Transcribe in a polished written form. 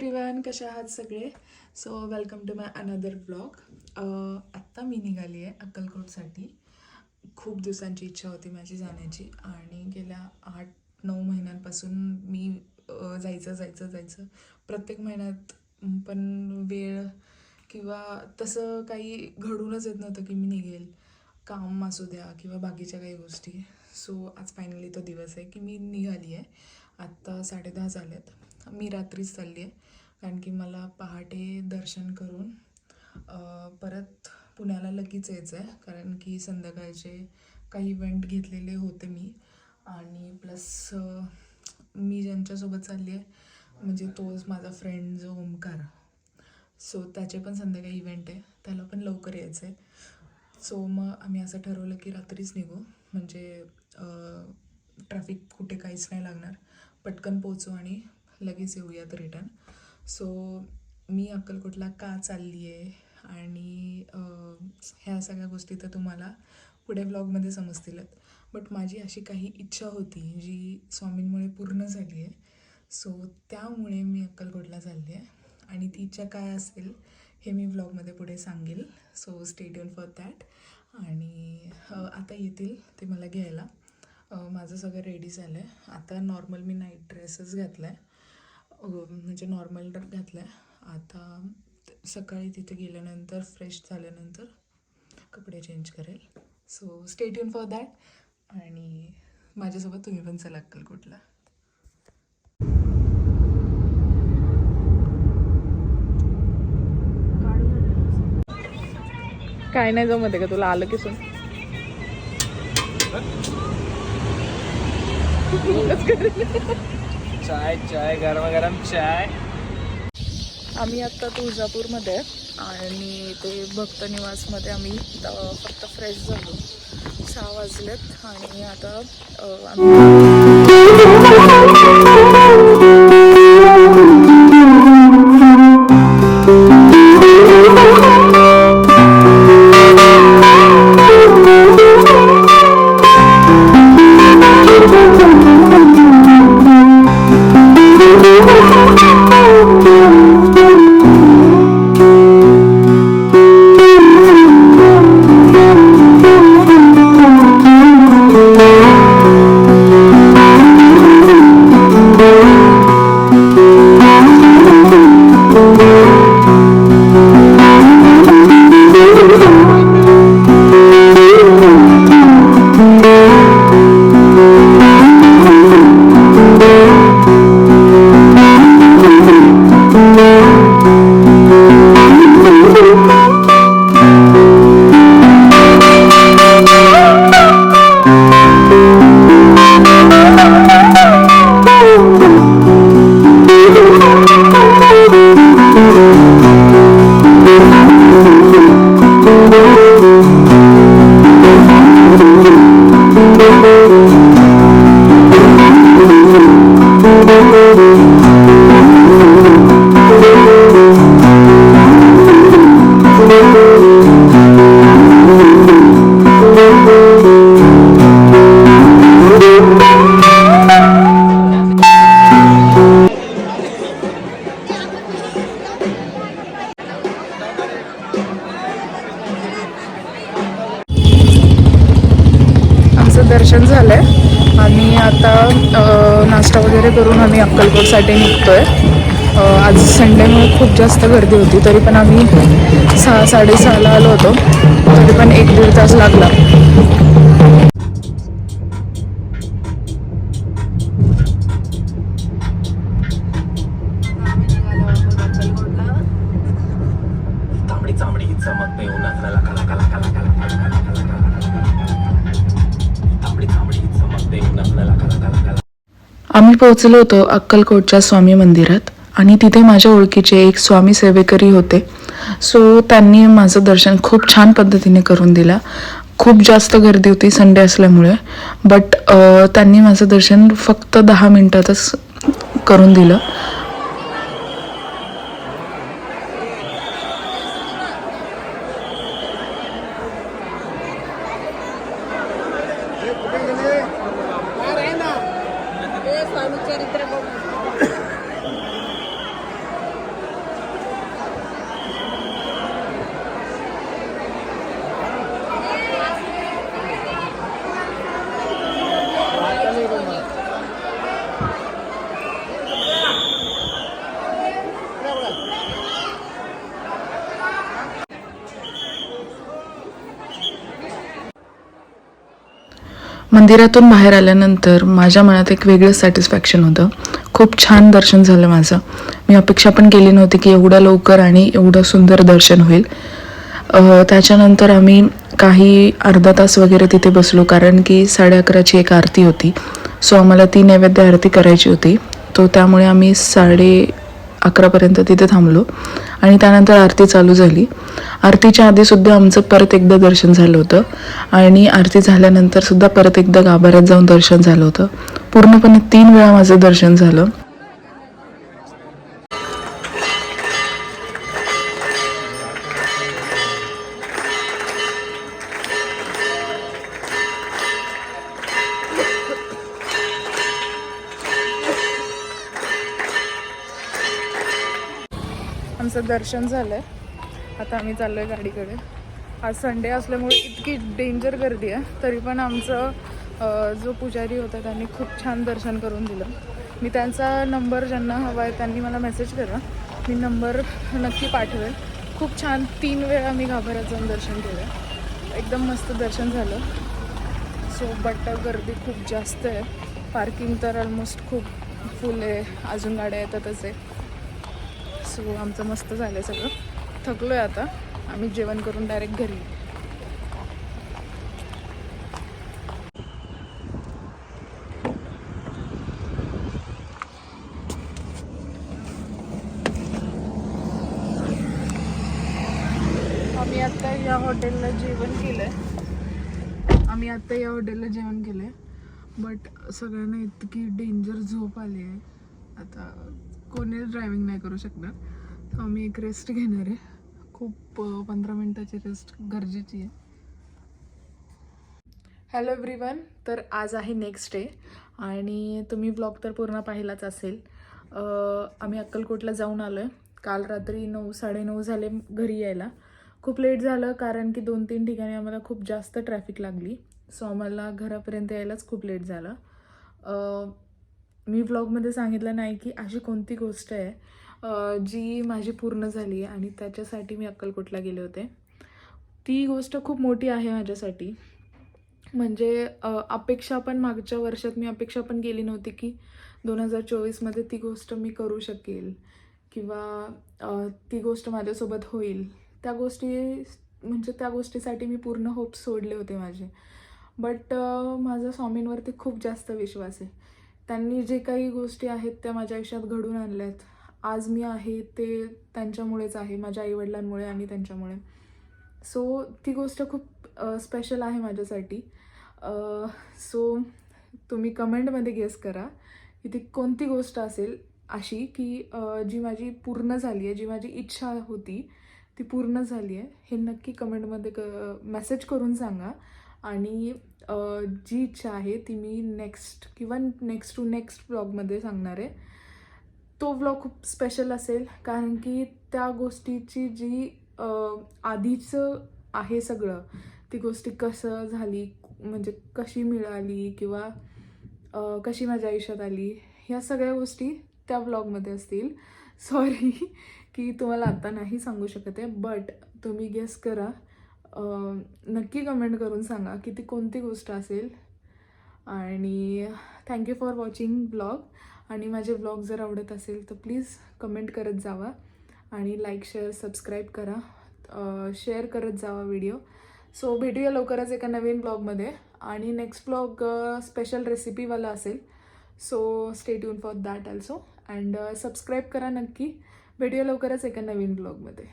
Everyone, कशा आहात सगळे. So welcome to my another vlog. आत्ता मी निघाली आहे अक्कलकोटसाठी. खूप दिवसांची इच्छा होती माझी जाण्याची आणि गेल्या 8-9 महिन्यांपासून मी जायचं प्रत्येक महिन्यात. पण वेळ किंवा तसं काही घडूनच येत नव्हतं की मी निघेल, काम असू द्या किंवा बाकीच्या काही गोष्टी. सो आज फायनली तो दिवस आहे की मी निघाली आहे. आत्ता 10:30 झालेत. मी रात्रीच चालली आहे कारण की मला पहाटे दर्शन करून परत पुण्याला लगेच यायचं आहे. कारण की संध्याकाळचे काही इव्हेंट घेतलेले होते मी, आणि प्लस मी ज्यांच्यासोबत चालली आहे म्हणजे तोच माझा फ्रेंड जो ओमकार. सो त्याचे पण संध्याकाळी इव्हेंट आहे, त्याला पण लवकर यायचं आहे. सो मग आम्ही असं ठरवलं की रात्रीच निघू, म्हणजे ट्रॅफिक कुठे काहीच नाही लागणार, पटकन पोचू आणि लगेच येऊयात रिटर्न. सो मी अक्कलकोटला का चालली आहे आणि ह्या सगळ्या गोष्टी तर तुम्हाला पुढे ब्लॉगमध्ये समजतीलच. बट माझी अशी काही इच्छा होती जी स्वामींमुळे पूर्ण झाली आहे. सो त्यामुळे मी अक्कलकोटला चालली आहे आणि ती इच्छा काय असेल हे मी ब्लॉगमध्ये पुढे सांगेल. So stay tune for that. आणि आता येतील ते मला घ्यायला. माझं सगळं रेडी झालं आहे. आता नॉर्मल मी नाईट ड्रेसच घातला आहे, म्हणजे नॉर्मल घातलं आहे. आता सकाळी तिथे गेल्यानंतर फ्रेश झाल्यानंतर कपडे चेंज करेल. So stay tune for that. आणि माझ्यासोबत तुम्ही पण चला अक्कलकोटला. काय नाही जमत का तुला आलं की सुन. चाय चाय गरम चाय. आम्ही आत्ता तुळजापूरमध्ये आणि ते भक्त निवासमध्ये आम्ही फक्त फ्रेश झालो. 6 वाजलेत आणि आता दर्शन झालं आहे आणि आता नाश्ता वगैरे करून आम्ही अक्कलकोटसाठी निघतो आहे. आज संडेमुळे खूप जास्त गर्दी होती, तरी पण आम्ही 6-6:30 आलो होतो, तरी पण 1-1.5 तास लागला. आम्ही पोहोचलो होतो अक्कलकोटच्या स्वामी मंदिरात आणि तिथे माझ्या ओळखीचे एक स्वामी सेवेकरी होते. सो त्यांनी माझं दर्शन खूप छान पद्धतीने करून दिलं. खूप जास्त गर्दी होती संडे असल्यामुळे, बट त्यांनी माझं दर्शन फक्त 10 मिनिटातच करून दिलं. मंदिरातून बाहेर आल्यानंतर माझ्या मनात एक वेगळं सॅटिस्फॅक्शन होतं. खूप छान दर्शन झालं माझं. मी अपेक्षा पण केली नव्हती की एवढं लवकर आणि एवढं सुंदर दर्शन होईल. त्याच्यानंतर आम्ही काही अर्धा तास वगैरे तिथे बसलो, कारण की 11:30ची एक आरती होती. सो आम्हाला ती नैवेद्य आरती करायची होती. त्यामुळे आम्ही 11:30पर्यंत तिथे थांबलो आणि त्यानंतर आरती चालू झाली. आरतीच्या आधीसुद्धा आमचं परत एकदा दर्शन झालं होतं आणि आरती झाल्यानंतरसुद्धा परत एकदा गाभाऱ्यात जाऊन दर्शन झालं होतं. पूर्णपणे 3 वेळा माझं दर्शन झालं. आमचं दर्शन झालं आहे. आता आम्ही चाललो आहे गाडीकडे. आज संडे असल्यामुळे इतकी डेंजर गर्दी आहे, तरी पण आमचं जो पुजारी होता त्यांनी खूप छान दर्शन करून दिलं. मी त्यांचा नंबर ज्यांना हवा आहे त्यांनी मला मेसेज करा, मी नंबर नक्की पाठवेल. खूप छान 3 वेळा मी गाभाऱ्यात जाऊन दर्शन केलं. एकदम मस्त दर्शन झालं. बट गर्दी खूप जास्त आहे. पार्किंग तर ऑलमोस्ट खूप फुल आहे, अजून गाड्या येतातच आहे. आमचं मस्त झालं आहे सगळं. थकलो आहे आता. आम्ही जेवण करून डायरेक्ट घरी. आम्ही आता या हॉटेलला जेवण केलं आहे. बट सगळ्यांना इतकी डेंजर झोप आली आहे. आता कोणीच ड्रायव्हिंग नाही करू शकणार. तर आम्ही एक रेस्ट घेणार आहे. खूप 15 मिनिटाची रेस्ट गरजेची आहे. Hello everyone. तर आज आहे नेक्स्ट डे आणि तुम्ही ब्लॉग तर पूर्ण पाहिलाच असेल. आम्ही अक्कलकोटला जाऊन आलो आहे. काल रात्री 9-9:30 झाले घरी यायला. खूप लेट झालं, कारण की 2-3 ठिकाणी आम्हाला खूप जास्त ट्रॅफिक लागली. आम्हाला घरापर्यंत यायलाच खूप लेट झाला. मी व्लॉगमध्ये सांगितलं नाही की अशी कोणती गोष्ट आहे जी माझी पूर्ण झाली आहे आणि त्याच्यासाठी मी अक्कलकोटला गेले होते. ती गोष्ट खूप मोठी आहे माझ्यासाठी. म्हणजे अपेक्षा पण मागच्या वर्षात मी अपेक्षा पण केली नव्हती की 2024मध्ये ती गोष्ट मी करू शकेल किंवा ती गोष्ट माझ्यासोबत होईल. त्या गोष्टीसाठी मी पूर्ण होप सोडले होते माझे. बट माझा स्वामींवरती खूप जास्त विश्वास आहे. त्यांनी जे काही गोष्टी आहेत त्या माझ्या आयुष्यात घडून आणल्यात. आज मी आहे ते त्यांच्यामुळेच आहे, माझ्या आईवडिलांमुळे आणि त्यांच्यामुळे. ती गोष्ट खूप स्पेशल आहे माझ्यासाठी. तुम्ही कमेंटमध्ये गेस करा की ती कोणती गोष्ट असेल अशी की जी माझी पूर्ण झाली आहे, जी माझी इच्छा होती ती पूर्ण झाली आहे. हे नक्की कमेंटमध्ये मेसेज करून सांगा. आणि जी इच्छा आहे ती मी नेक्स्ट टू नेक्स्ट ब्लॉगमध्ये सांगणार आहे. तो ब्लॉग खूप स्पेशल असेल, कारण की त्या गोष्टीची जी आधीचं आहे सगळं, ती गोष्टी कसं झाली, म्हणजे कशी मिळाली किंवा कशी माझ्या आयुष्यात आली, ह्या सगळ्या गोष्टी त्या ब्लॉगमध्ये असतील. सॉरी की तुम्हाला आत्ता नाही सांगू शकत आहे, बट तुम्ही गेस करा. नक्की कमेंट करून सांगा की ती कोणती गोष्ट असेल. आणि थँक्यू फॉर वॉचिंग ब्लॉग. आणि माझे ब्लॉग जर आवडत असेल तर प्लीज कमेंट करत जावा आणि लाईक, शेअर, सबस्क्राईब करा. शेअर करत जावा व्हिडिओ. भेटूया लवकरच एका नवीन ब्लॉगमध्ये. आणि नेक्स्ट ब्लॉग स्पेशल रेसिपीवाला असेल. Stay tune for that also. And subscribe करा नक्की. भेटूया लवकरच एका नवीन ब्लॉगमध्ये.